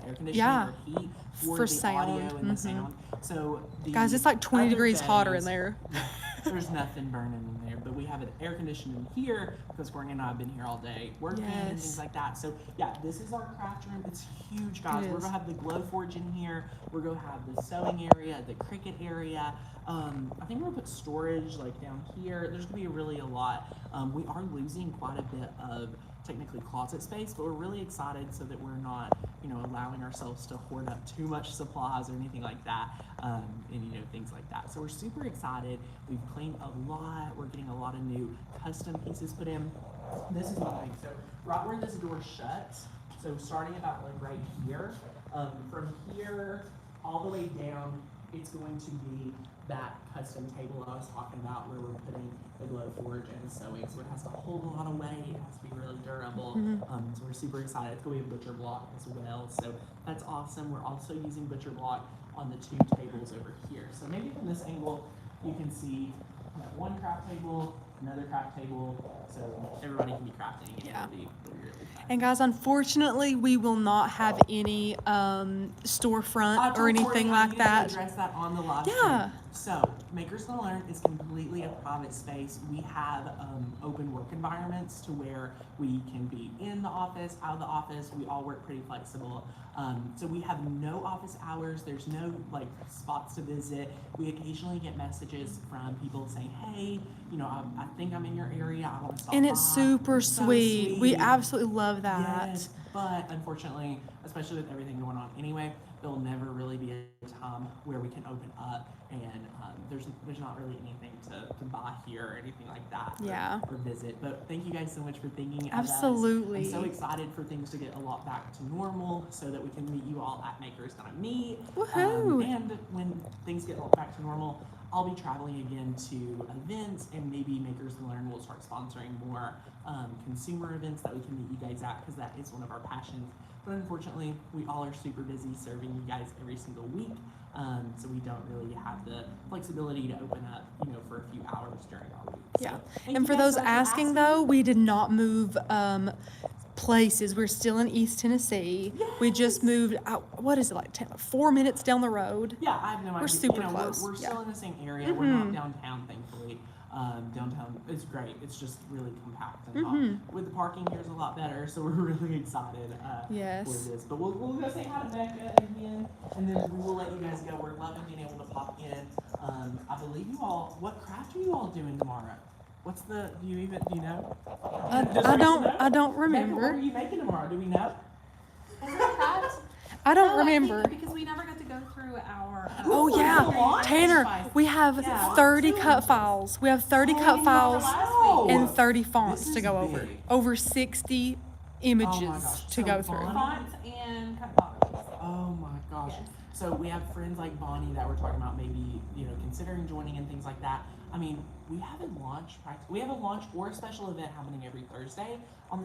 S1: air conditioning
S2: Yeah.
S1: or heat for
S2: For
S1: the
S2: sound,
S1: audio and the
S2: mhm.
S1: sound. So the
S2: Guys, it's like 20
S1: other
S2: degrees hotter in
S1: bays-
S2: there.
S1: There's nothing burning in there, but we have an air conditioning here because Courtney and I have been here all day working and
S2: Yes.
S1: things like that. So yeah, this is our craft room. It's huge, guys.
S2: It
S1: We're
S2: is.
S1: gonna have the glow forge in here. We're gonna have the sewing area, the Cricut area. I think we're gonna put storage like down here. There's gonna be really a lot. We are losing quite a bit of technically closet space, but we're really excited so that we're not, allowing ourselves to hoard up too much supplies or anything like that, and things like that. So we're super excited. We've cleaned a lot. We're getting a lot of new custom pieces put in. This is one thing. So right where this door shuts, so starting about like right here, from here all the way down, it's going to be that custom table I was talking about where we're putting the glow forge and the sewing. So it has to hold a lot of weight. It has to be really durable. So we're super excited. It's going to be a butcher block as well. So that's awesome. We're also using butcher block on the 2 tables over here. So maybe from this angle, you can see that one craft table, another craft table. So everybody can be crafting. And
S2: Yeah.
S1: it'll be really fun.
S2: And guys, unfortunately, we will not have any storefront or anything like that.
S1: Address that on the live
S2: Yeah.
S1: stream. So, Makers Gonna Learn is completely a private space. We have open work environments to where we can be in the office, out of the office. We all work pretty flexible. So we have no office hours. There's no like spots to visit. We occasionally get messages from people saying, "Hey, I think I'm in your area. I want to stop
S2: And
S1: by."
S2: it's super
S1: So
S2: sweet. We absolutely love that.
S1: Yes, but unfortunately, especially with everything going on anyway, there'll never really be a time where we can open up and there's not really anything to buy here or anything like that.
S2: Yeah.
S1: Or visit. But thank you guys so much for thinking of
S2: Absolutely.
S1: us. I'm so excited for things to get a lot back to normal so that we can meet you all at Makers Gonna Meet.
S2: Woohoo.
S1: And when things get back to normal, I'll be traveling again to events, and maybe Makers Gonna Learn will start sponsoring more consumer events that we can meet you guys at, because that is one of our passions. But unfortunately, we all are super busy serving you guys every single week, so we don't really have the flexibility to open up, for a few hours during our week. So,
S2: Yeah.
S1: thank
S2: And
S1: you
S2: for
S1: guys
S2: those
S1: so much for
S2: asking though, we did not move places. We're still in East Tennessee. We just
S1: Yes.
S2: moved out, what is it, like 4 minutes down the road?
S1: Yeah, I have no idea.
S2: We're super
S1: We're
S2: close,
S1: still
S2: yeah.
S1: in the same area. We're not downtown, thankfully. Downtown is great. It's just really compact and hot. With the parking here's a lot better, so we're really excited
S2: Yes.
S1: for this. But we'll go say hi to Becca again, and then we will let you guys go. We're loving being able to pop in. I believe you all. What craft are you all doing tomorrow? What's the? Do you know?
S2: I
S1: Does Rachel
S2: don't
S1: know?
S2: I don't
S1: Becca, what
S2: remember.
S1: are you making tomorrow? Do we know?
S3: Is it that?
S2: I don't
S3: Oh, I think
S2: remember.
S3: because we never got to go through our.
S2: Oh
S1: Ooh,
S2: yeah,
S1: it's a launch
S2: Tanner,
S1: device.
S2: we have
S1: Yeah.
S2: 30 cut files. We have 30 cut files
S1: wow.
S2: and 30 fonts
S1: This
S2: to
S1: is
S2: go over.
S1: big.
S2: Over 60 images
S1: gosh,
S2: to
S1: so
S2: go
S1: fun.
S2: through.
S3: Fonts and cut bottles.
S1: Oh my gosh.
S3: Yes.
S1: So we have friends like Bonnie that we're talking about maybe, considering joining and things like that. I mean, we have a launch or a special event happening every Thursday.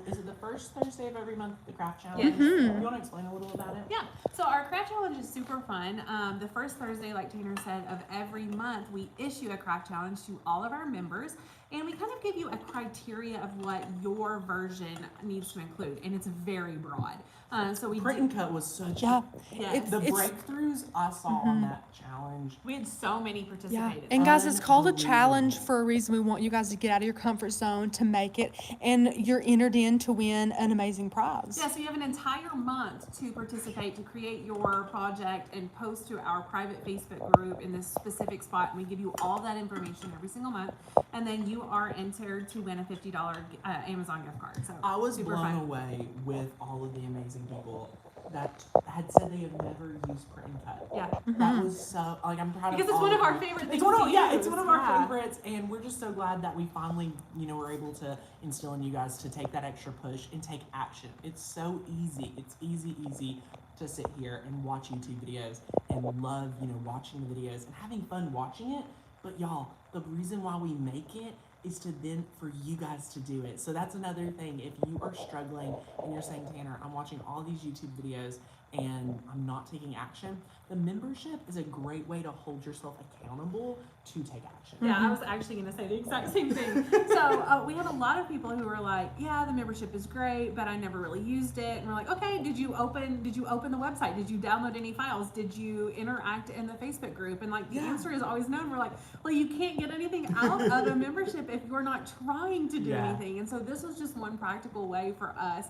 S1: Is it the first Thursday of every month, the craft challenge?
S3: Yes.
S1: You want to explain a little about it?
S3: Yeah, so our craft challenge is super fun. The first Thursday, like Tanner said, of every month, we issue a craft challenge to all of our members, and we kind of give you a criteria of what your version needs to include, and it's very broad. So we
S1: Print and cut was such
S2: Yeah.
S3: Yes.
S1: the
S2: It's-
S1: breakthroughs I saw on that challenge.
S3: we had so many
S2: Yeah,
S3: participated.
S2: and guys, it's called a
S1: Unbelievable.
S2: challenge for a reason. We want you guys to get out of your comfort zone to make it, and you're entered in to win an amazing prize.
S3: Yeah, so you have an entire month to participate, to create your project and post to our private Facebook group in this specific spot. And we give you all that information every single month. And then you are entered to win a $50 Amazon gift card. So
S1: I was
S3: super
S1: blown
S3: fun.
S1: away with all of the amazing people that had said they have never used print and cut.
S3: Yeah.
S1: That was so, I'm proud
S3: Because
S1: of
S3: it's
S1: all
S3: one of our
S1: you.
S3: favorite
S1: It's
S3: things
S1: one of,
S3: to
S1: yeah,
S3: use.
S1: it's one of our
S3: Yeah.
S1: favorites, and we're just so glad that we finally, were able to instill in you guys to take that extra push and take action. It's so easy. It's easy to sit here and watch YouTube videos and love, watching the videos and having fun watching it. But y'all, the reason why we make it is to then for you guys to do it. So that's another thing. If you are struggling and you're saying, Tanner, I'm watching all these YouTube videos and I'm not taking action, the membership is a great way to hold yourself accountable to take action.
S3: Yeah, I was actually going to say the exact same thing. So we have a lot of people who are like, yeah, the membership is great, but I never really used it. And we're like, okay, did you open the website? Did you download any files? Did you interact in the Facebook group? And like the
S1: Yeah.
S3: answer is always no. And we're like, well, you can't get anything out of a membership if you're not trying to do
S1: Yeah.
S3: anything. And so this was just one practical way for us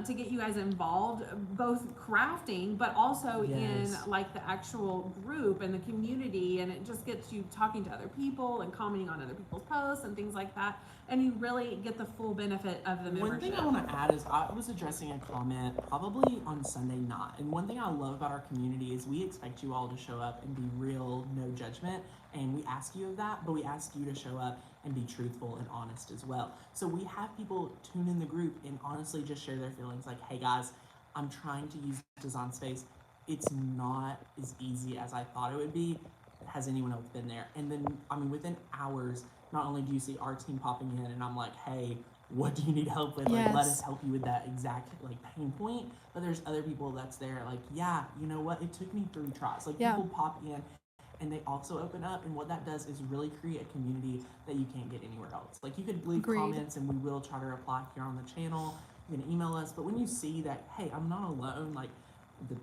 S3: to get you guys involved, both crafting, but also
S1: Yes.
S3: in like the actual group and the community, and it just gets you talking to other people and commenting on other people's posts and things like that, and you really get the full benefit of the membership.
S1: One thing I want to add is I was addressing a comment probably on Sunday night, and one thing I love about our community is we expect you all to show up and be real, no judgment, and we ask you of that, but we ask you to show up and be truthful and honest as well. So we have people tune in the group and honestly just share their feelings like, hey guys, I'm trying to use Design Space. It's not as easy as I thought it would be. Has anyone else been there? And then, within hours, not only do you see our team popping in and I'm like, hey, what do you need help with? Like, let
S2: Yes.
S1: us help you with that exact pain point. But there's other people that's there like, yeah, you know what? It took me 3 tries. Like
S2: Yeah.
S1: people pop in and they also open up, and what that does is really create a community that you can't get anywhere else. Like you could leave
S2: Agreed.
S1: comments and we will try to reply here on the channel. You can email us, but when you see that, hey, I'm not alone, like the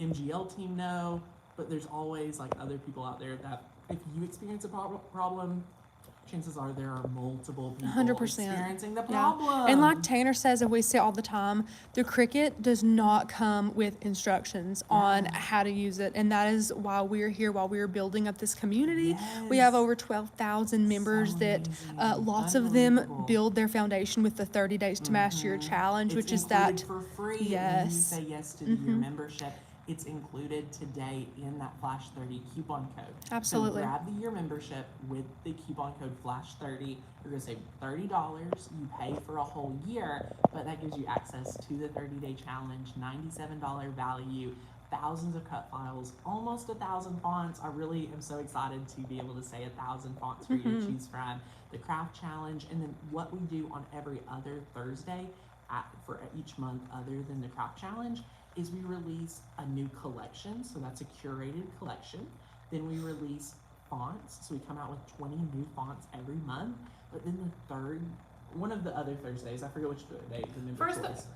S1: MGL team know, but there's always other people out there that if you experience a problem, chances are there are multiple people
S2: 100%.
S1: experiencing the
S2: Yeah.
S1: problem.
S2: And like Tanner says, and we say all the time, the Cricut does not come with instructions on how to use it. And that is why we're here, while we're building up this community. We have
S1: Yes.
S2: over 12,000 members
S1: So
S2: that
S1: amazing.
S2: lots of them
S1: Unbelievable.
S2: build their foundation with the 30 Days to Master Your Challenge,
S1: It's
S2: which is
S1: included
S2: that.
S1: for free when you
S2: Yes.
S1: say yes to the year membership. it's included today in that Flash 30 coupon code.
S2: Absolutely.
S1: So grab the year membership with the coupon code Flash 30. You're gonna save $30. You pay for a whole year, but that gives you access to the 30-day challenge, $97 value, thousands of cut files, almost 1,000 fonts. I really am so excited to be able to say 1,000 fonts for you to choose from. The craft challenge, and then what we do on every other Thursday for each month other than the craft challenge is we release a new collection. So that's a curated collection. Then we release fonts. So we come out with 20 new fonts every month. But then the third, one of the other Thursdays, I forget which day the member choice.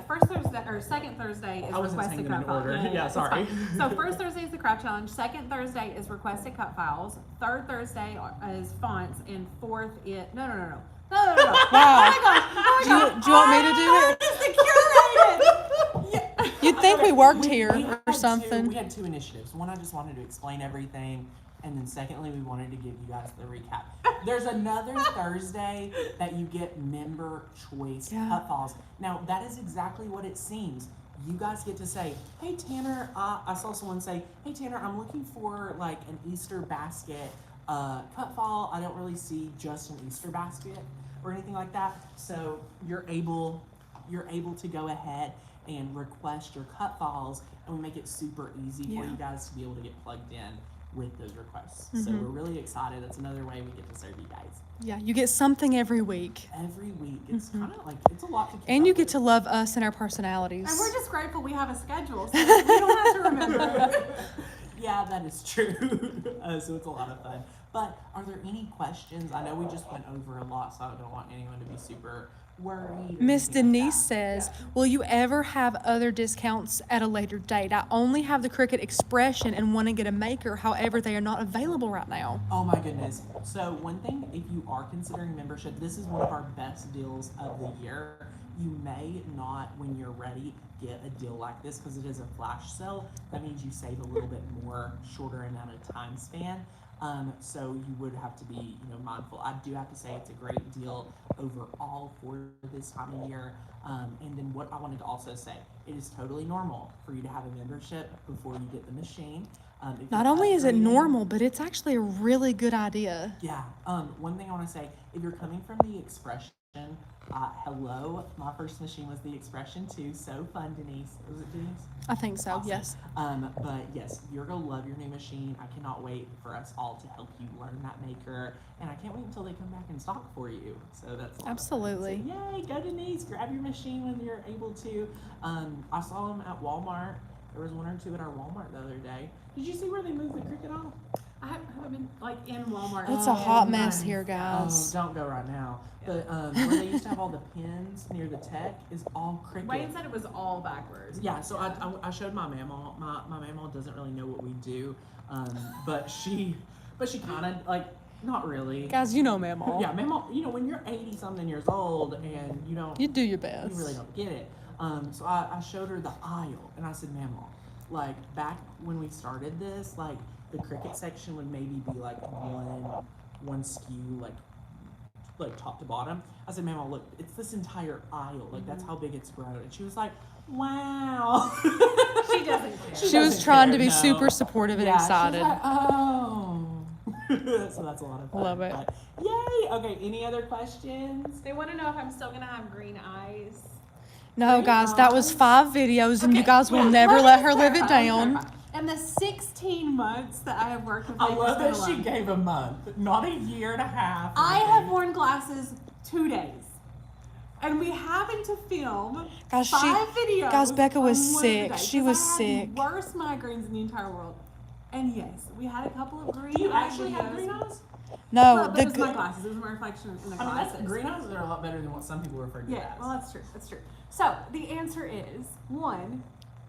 S3: First Thursday or second Thursday is
S1: I wasn't
S3: requested
S1: saying them in
S3: cut files.
S1: order. Yeah,
S3: it's
S1: sorry.
S3: fine. So first Thursday is the craft challenge. Second Thursday is requested cut files. Third Thursday is fonts, and fourth is no.
S2: Wow.
S3: Oh my gosh.
S2: Do you want me to do it?
S3: It's the curated.
S2: You'd think we worked
S1: We
S2: here
S1: had
S2: or something.
S1: we had two initiatives. One, I just wanted to explain everything. And then secondly, we wanted to give you guys the recap. There's another Thursday that you get member choice cut files. Now, that is exactly what it seems. You guys get to say, hey, Tanner, I saw someone say, hey, Tanner, I'm looking for like an Easter basket cut file. I don't really see just an Easter basket or anything like that. So you're able to go ahead and request your cut files, and we make it super easy for you guys to be able to get plugged in with those requests. So we're really excited. That's another way we get to serve you guys.
S2: Yeah, you get something every week.
S1: Every week. It's kind of like, it's a lot to keep
S2: And
S1: up
S2: you get
S1: with.
S2: to love us and our personalities.
S3: And we're just grateful we have a schedule, so we don't have to remember.
S1: Yeah, that is true. So it's a lot of fun. But are there any questions? I know we just went over a lot, so I don't want anyone to be super worried.
S2: Miss
S1: or anything like
S2: Denise
S1: that.
S2: says, will you ever have other discounts at a later date? I only have the Cricut Expression and want to get a maker. However, they are not available right now.
S1: Oh my goodness. So one thing, if you are considering membership, this is one of our best deals of the year. You may not, when you're ready, get a deal like this because it is a flash sale. That means you save a little bit more, shorter amount of time span. So you would have to be, mindful. I do have to say it's a great deal overall for this time of year. And then what I wanted to also say, it is totally normal for you to have a membership before you get the machine. If
S2: Not
S1: you're
S2: only is it
S1: upgrading-
S2: normal, but it's actually a really good idea.
S1: Yeah. One thing I want to say, if you're coming from the Expression, hello, my first machine was the Expression too. So fun, Denise. Was it Denise?
S2: I think so,
S1: Awesome.
S2: yes.
S1: But yes, you're gonna love your new machine. I cannot wait for us all to help you learn that maker, and I can't wait until they come back in stock for you. So that's a lot of fun.
S2: Absolutely.
S1: So, yay, go Denise, grab your machine when you're able to. I saw them at Walmart. There was one or two at our Walmart the other day. Did you see where they moved the Cricut off?
S3: I haven't been like in Walmart.
S2: It's a hot
S3: in
S2: mess
S3: months.
S2: here, guys.
S1: Oh, don't go right now. But where they used to have all the pins near the tech is all Cricut.
S3: Wayne said it was all backwards.
S1: Yeah, so I showed my mamaw. My mamaw doesn't really know what we do, but she kind of like, not really.
S2: Guys, you know Mamaw.
S1: Yeah, mamaw. When you're 80-something years old and you don't,
S2: You do your
S1: you
S2: best.
S1: really don't get it. So I showed her the aisle, and I said, Mamaw, like back when we started this, like the Cricut section would maybe be like one SKU, like top to bottom. I said, Mamaw, look, it's this entire aisle. Like that's how big it's grown. And she was like, wow.
S3: She doesn't care.
S2: She was
S1: doesn't
S2: trying to
S1: care,
S2: be
S1: no.
S2: super supportive and
S1: Yeah, she was
S2: excited.
S1: like, oh. So that's a lot of fun.
S2: Love it.
S1: But, yay. Okay, any other questions?
S3: They want to know if I'm still gonna have green eyes.
S2: No, guys, that was 5 videos, and you guys will never let her live it down.
S3: In the 16 months that I have worked with
S1: I
S3: Maker
S1: love that
S3: Stella,
S1: she gave a month, not a year and a half.
S3: I have worn glasses 2 days. And we happened to film
S2: Guys,
S3: 5 videos.
S2: guys, Becca was
S3: on one of the
S2: sick.
S3: days,
S2: She
S3: 'cause
S2: was
S3: I had
S2: sick.
S3: the worst migraines in the entire world. And yes, we had a couple of green
S1: Do you
S3: eye
S1: actually have
S3: videos.
S1: green eyes?
S2: No,
S3: Well, but
S2: the
S3: it was my glasses. It was my reflection in the
S1: I mean,
S3: glasses.
S1: green eyes are a lot better than what some people refer to
S3: Yeah,
S1: as.
S3: well, that's true. That's true. So the answer is 1,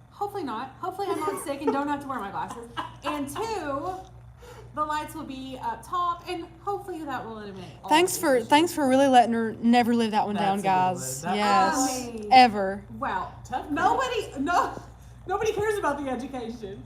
S3: hopefully not. Hopefully I'm not sick and don't have to wear my glasses. And 2, the lights will be up top, and hopefully that will eliminate. all
S2: Thanks
S3: of
S2: for
S3: these
S2: thanks for really letting her never live that one
S1: That's
S2: down,
S1: a good
S2: guys.
S1: one. That
S2: Yes,
S3: was-
S2: ever.
S3: issues. Wow.
S1: Tough
S3: Nobody cares about the education.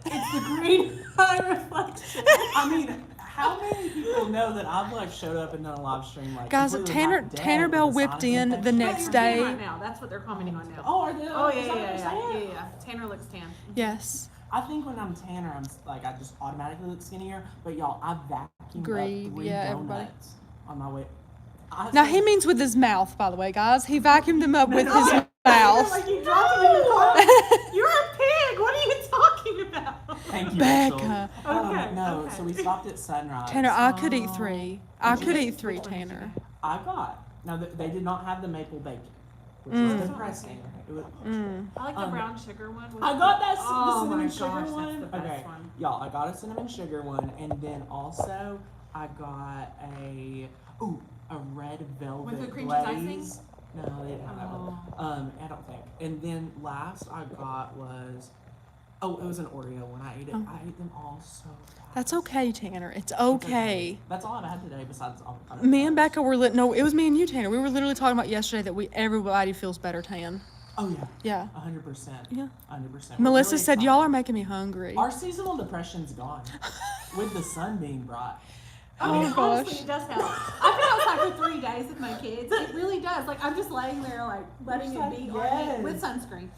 S3: It's the green eye reflection.
S1: I mean, How many people know that I've like showed up and done a live stream like
S2: Guys,
S1: completely half dead
S2: Tanner
S1: with
S2: Bell
S1: a
S2: whipped
S1: sinus
S2: in the
S1: infection?
S2: next
S3: You're tan
S2: day.
S3: right now. That's what they're commenting on now.
S1: Oh, are they?
S3: Oh,
S1: Is
S3: yeah,
S1: that what they're saying?
S3: yeah. Tanner looks tan.
S2: Yes.
S1: I think when I'm tanner, I'm like I just automatically look skinnier. But y'all, I vacuumed
S2: Agreed.
S1: up 3
S2: Yeah, everybody.
S1: donuts on my way.
S2: Now he means with his mouth, by the way, guys. He vacuumed them up with his mouth.
S3: Like you dropped them in your car. You're a pig. What are you talking about?
S1: Thank you,
S2: Becca.
S1: Rachel.
S3: Okay,
S1: No,
S3: okay.
S1: so we stopped at Sunrise.
S2: Tanner, I could eat
S1: Oh.
S2: 3. I
S1: Did
S2: could
S1: you?
S2: eat 3,
S3: Which one did you
S2: Tanner.
S3: get?
S1: I got. Now they did not have the maple bacon, which
S2: Mm.
S1: was depressing. It was.
S2: Mm.
S3: I like the brown sugar one.
S1: I got that
S3: Oh
S1: the
S3: my
S1: cinnamon sugar
S3: gosh,
S1: one.
S3: that's the best
S1: Okay,
S3: one.
S1: y'all, I got a cinnamon sugar one, and then also I got a red velvet
S3: With the cream
S1: glaze.
S3: cheese icing?
S1: No, they didn't have that one. I don't think. And then last I got was, it was an Oreo one. I ate it.
S2: Oh.
S1: I ate them all so fast.
S2: That's okay, Tanner. It's
S1: It's
S2: okay.
S1: That's all I've had today besides avocado.
S2: Me and
S1: toast.
S2: Becca were no, it was me and you, Tanner. We were literally talking about yesterday that everybody feels better tan.
S1: Oh yeah.
S2: Yeah.
S1: 100%.
S2: Yeah.
S1: 100%.
S2: Melissa
S1: We're
S2: said,
S1: really
S2: y'all are
S1: excited.
S2: making me hungry.
S1: Our seasonal depression's gone with the sun being brought.
S3: I mean,
S2: Oh, gosh.
S3: honestly, it does help. I've been outside for 3 days with my kids. It really does. Like, I'm just laying there, like, letting it beat on
S1: Yes.
S3: me with sunscreen.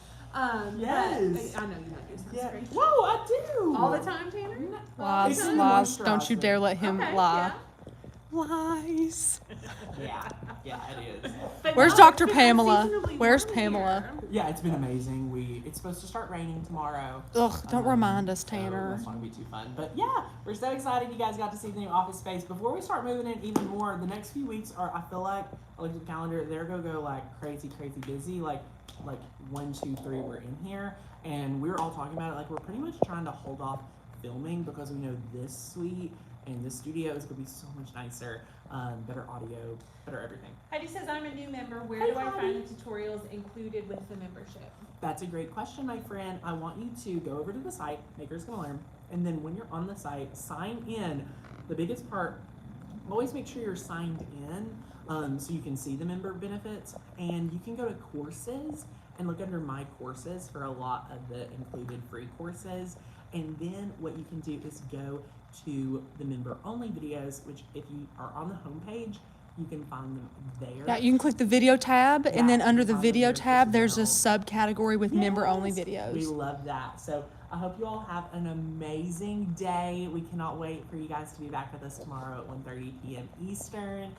S1: Yes.
S3: But I know you don't do
S1: Yeah.
S3: sunscreen.
S1: Whoa, I do.
S3: All the time, Tanner?
S2: Lies,
S1: It's in the
S2: lies. Don't you
S1: moisturizer.
S2: dare let him
S3: Okay,
S2: lie.
S3: yeah.
S2: Lies.
S1: Yeah, it is.
S3: But
S2: Where's
S3: no,
S2: Dr.
S3: it's been
S2: Pamela?
S3: unseasonably
S2: Where's
S3: warm
S2: Pamela?
S3: here.
S1: Yeah, it's been amazing. It's supposed to start raining tomorrow.
S2: Ugh, don't remind us,
S1: So
S2: Tanner.
S1: that's not gonna be too fun. But yeah, we're so excited you guys got to see the new office space. Before we start moving in even more, the next few weeks are, I feel like, I looked at the calendar, they're gonna go like crazy busy. Like 1, 2, 3, we're in here. And we were all talking about it, like we're pretty much trying to hold off filming because we know this suite and this studio is gonna be so much nicer. Better audio, better everything.
S3: Heidi says, I'm a new member. Where
S1: Hey,
S3: do I
S1: Heidi.
S3: find the tutorials included with the membership?
S1: That's a great question, my friend. I want you to go over to the site, Makers Gonna Learn, and then when you're on the site, sign in. The biggest part, always make sure you're signed in so you can see the member benefits, and you can go to courses and look under my courses for a lot of the included free courses. And then what you can do is go to the member only videos, which if you are on the homepage, you can find them there.
S2: Yeah, you can click the video tab, and then
S1: Yeah,
S2: under
S1: you
S2: the
S1: can find them
S2: video
S1: there
S2: tab, there's a
S1: as
S2: subcategory with member only
S1: Yes,
S2: videos.
S1: We love that. So I hope you all have an amazing day. We cannot wait for you guys to be back with us tomorrow at 1:30 p.m. Eastern.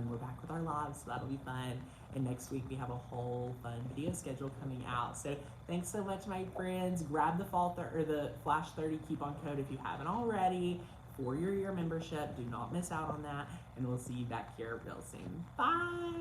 S1: We're back with our lives, so that'll be fun. And next week we have a whole fun video schedule coming out. So thanks so much, my friends. Grab the the Flash 30 coupon code if you haven't already for your year membership. Do not miss out on that. And we'll see you back here real soon. Bye.